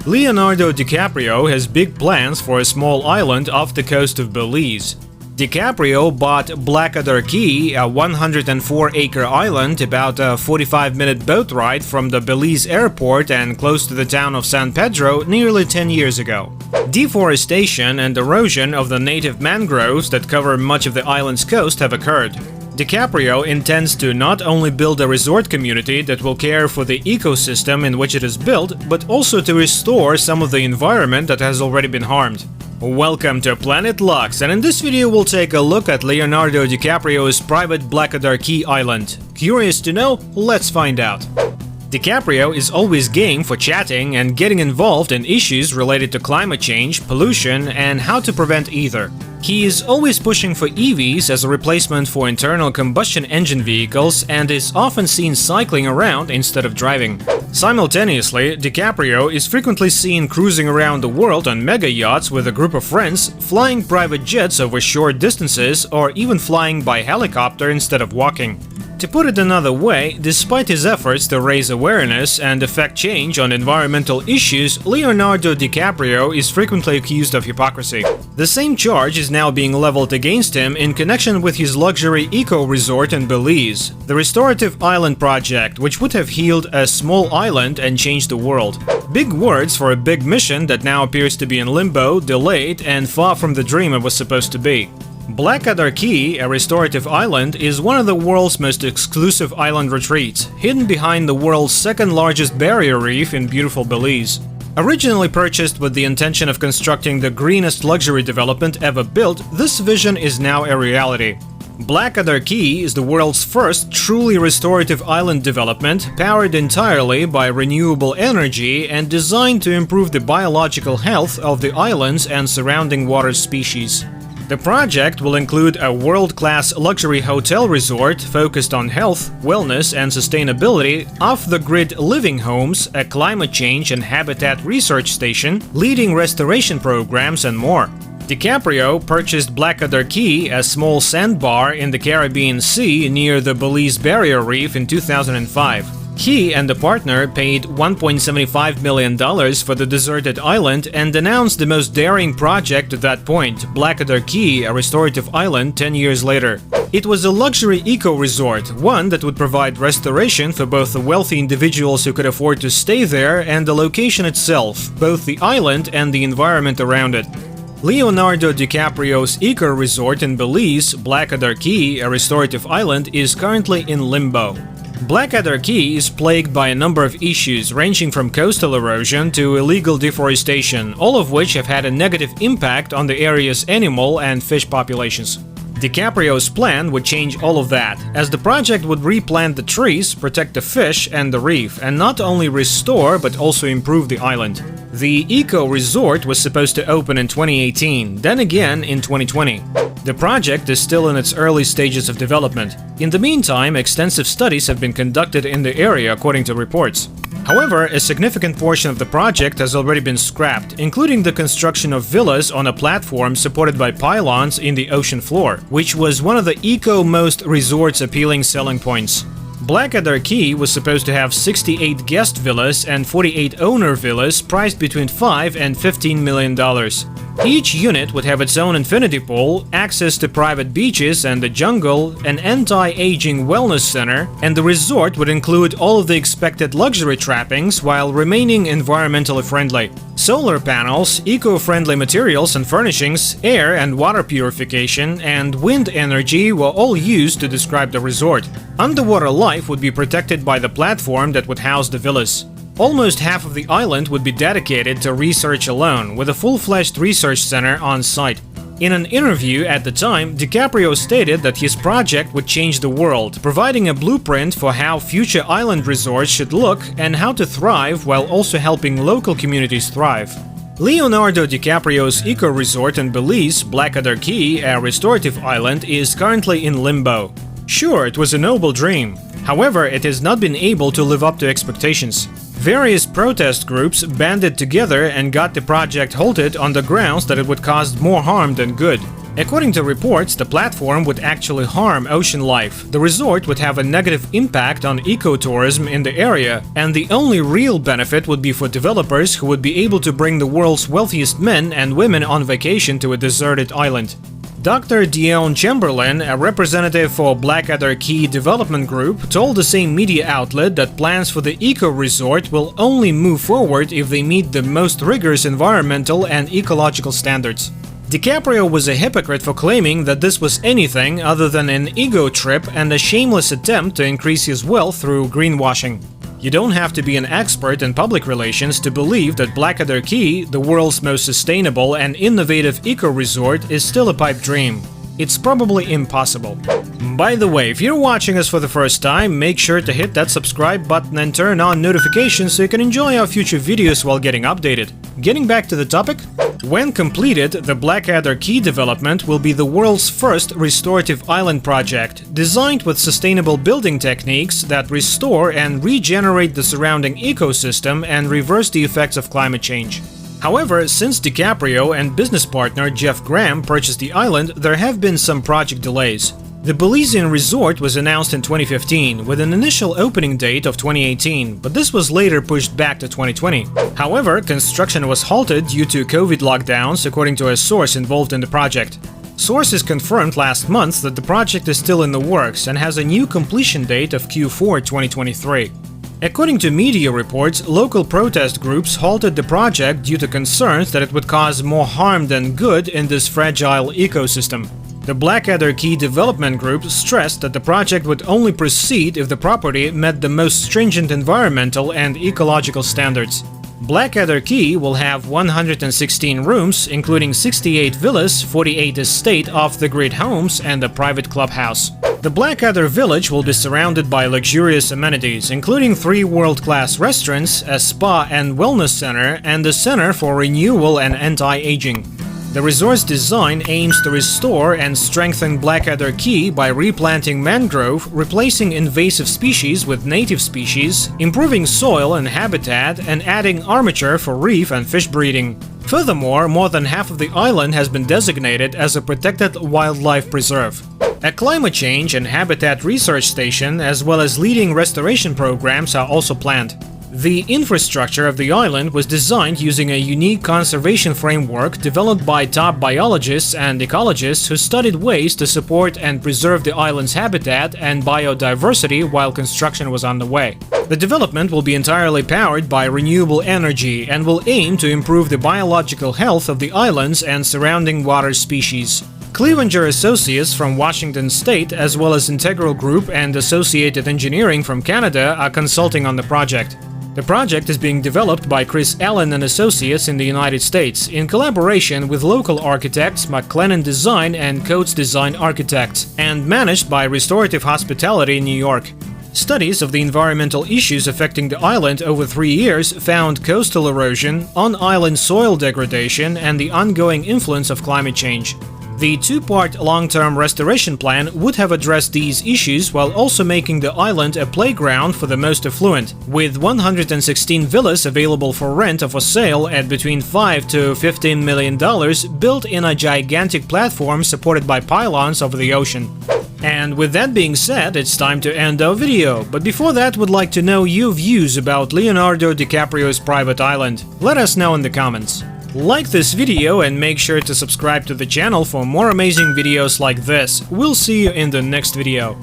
Leonardo DiCaprio has big plans for a small island off the coast of Belize. DiCaprio bought Blackadore Caye, a 104-acre island about a 45-minute boat ride from the Belize airport and close to the town of San Pedro nearly 10 years ago. Deforestation and erosion of the native mangroves that cover much of the island's coast have occurred. DiCaprio intends to not only build a resort community that will care for the ecosystem in which it is built, but also to restore some of the environment that has already been harmed. Welcome to Planet Lux, and in this video we'll take a look at Leonardo DiCaprio's private Blackadore Caye island. Curious to know? Let's find out. DiCaprio is always game for chatting and getting involved in issues related to climate change, pollution, and how to prevent either. He is always pushing for EVs as a replacement for internal combustion engine vehicles and is often seen cycling around instead of driving. Simultaneously, DiCaprio is frequently seen cruising around the world on mega yachts with a group of friends, flying private jets over short distances, or even flying by helicopter instead of walking. To put it another way, despite his efforts to raise awareness and effect change on environmental issues, Leonardo DiCaprio is frequently accused of hypocrisy. The same charge is now being leveled against him in connection with his luxury eco-resort in Belize, the Restorative Island project, which would have healed a small island and changed the world. Big words for a big mission that now appears to be in limbo, delayed, and far from the dream it was supposed to be. Blackadore Caye, a restorative island, is one of the world's most exclusive island retreats, hidden behind the world's second-largest barrier reef in beautiful Belize. Originally purchased with the intention of constructing the greenest luxury development ever built, this vision is now a reality. Blackadore Caye is the world's first truly restorative island development, powered entirely by renewable energy and designed to improve the biological health of the islands and surrounding water species. The project will include a world-class luxury hotel resort focused on health, wellness, and sustainability, off-the-grid living homes, a climate change and habitat research station, leading restoration programs, and more. DiCaprio purchased Blackadore Caye, a small sandbar in the Caribbean Sea near the Belize Barrier Reef, in 2005. He and the partner paid $1.75 million for the deserted island and announced the most daring project to that point, Blackadore Caye, a restorative island 10 years later. It was a luxury eco-resort, one that would provide restoration for both the wealthy individuals who could afford to stay there and the location itself, both the island and the environment around it. Leonardo DiCaprio's eco-resort in Belize, Blackadore Caye, a restorative island, is currently in limbo. Blackadore Caye is plagued by a number of issues ranging from coastal erosion to illegal deforestation, all of which have had a negative impact on the area's animal and fish populations. DiCaprio's plan would change all of that, as the project would replant the trees, protect the fish and the reef, and not only restore but also improve the island. The eco-resort was supposed to open in 2018, then again in 2020. The project is still in its early stages of development. In the meantime, extensive studies have been conducted in the area according to reports. However, a significant portion of the project has already been scrapped, including the construction of villas on a platform supported by pylons in the ocean floor, which was one of the eco-most resort's appealing selling points. Blackadore Caye was supposed to have 68 guest villas and 48 owner villas priced between $5 and $15 million. Each unit would have its own infinity pool, access to private beaches and the jungle, an anti-aging wellness center, and the resort would include all of the expected luxury trappings while remaining environmentally friendly. Solar panels, eco-friendly materials and furnishings, air and water purification, and wind energy were all used to describe the resort. Underwater life would be protected by the platform that would house the villas. Almost half of the island would be dedicated to research alone, with a full-fledged research center on site. In an interview at the time, DiCaprio stated that his project would change the world, providing a blueprint for how future island resorts should look and how to thrive while also helping local communities thrive. Leonardo DiCaprio's eco-resort in Belize, Blackadore Caye, a restorative island, is currently in limbo. Sure, it was a noble dream. However, it has not been able to live up to expectations. Various protest groups banded together and got the project halted on the grounds that it would cause more harm than good. According to reports, the platform would actually harm ocean life. The resort would have a negative impact on ecotourism in the area, and the only real benefit would be for developers who would be able to bring the world's wealthiest men and women on vacation to a deserted island. Dr. Dion Chamberlain, a representative for Blackadore Caye Development Group, told the same media outlet that plans for the eco-resort will only move forward if they meet the most rigorous environmental and ecological standards. DiCaprio was a hypocrite for claiming that this was anything other than an ego trip and a shameless attempt to increase his wealth through greenwashing. You don't have to be an expert in public relations to believe that Blackadore Caye, the world's most sustainable and innovative eco-resort, is still a pipe dream. It's probably impossible. By the way, if you're watching us for the first time, make sure to hit that subscribe button and turn on notifications so you can enjoy our future videos while getting updated. Getting back to the topic, when completed, the Blackadore Caye development will be the world's first restorative island project, designed with sustainable building techniques that restore and regenerate the surrounding ecosystem and reverse the effects of climate change. However, since DiCaprio and business partner Jeff Graham purchased the island, there have been some project delays. The Belizean resort was announced in 2015 with an initial opening date of 2018, but this was later pushed back to 2020. However, construction was halted due to COVID lockdowns, according to a source involved in the project. Sources confirmed last month that the project is still in the works and has a new completion date of Q4 2023. According to media reports, local protest groups halted the project due to concerns that it would cause more harm than good in this fragile ecosystem. The Blackadore Caye Development Group stressed that the project would only proceed if the property met the most stringent environmental and ecological standards. Blackadore Caye will have 116 rooms, including 68 villas, 48 estate off-the-grid homes, and a private clubhouse. The Blackadore Village will be surrounded by luxurious amenities, including 3 world-class restaurants, a spa and wellness center, and a center for renewal and anti-aging. The resort's design aims to restore and strengthen Blackadore Caye by replanting mangrove, replacing invasive species with native species, improving soil and habitat, and adding armature for reef and fish breeding. Furthermore, more than half of the island has been designated as a protected wildlife preserve. A climate change and habitat research station, as well as leading restoration programs, are also planned. The infrastructure of the island was designed using a unique conservation framework developed by top biologists and ecologists who studied ways to support and preserve the island's habitat and biodiversity while construction was underway. The development will be entirely powered by renewable energy and will aim to improve the biological health of the islands and surrounding water species. Clevenger Associates from Washington State, as well as Integral Group and Associated Engineering from Canada, are consulting on the project. The project is being developed by Chris Allen and Associates in the United States, in collaboration with local architects McLennan Design and Coates Design Architects, and managed by Restorative Hospitality in New York. Studies of the environmental issues affecting the island over 3 years found coastal erosion, on-island soil degradation, and the ongoing influence of climate change. The 2-part long-term restoration plan would have addressed these issues while also making the island a playground for the most affluent, with 116 villas available for rent or for sale at between $5 to $15 million, built in a gigantic platform supported by pylons over the ocean. And with that being said, it's time to end our video, but before that, would like to know your views about Leonardo DiCaprio's private island. Let us know in the comments. Like this video and make sure to subscribe to the channel for more amazing videos like this. We'll see you in the next video.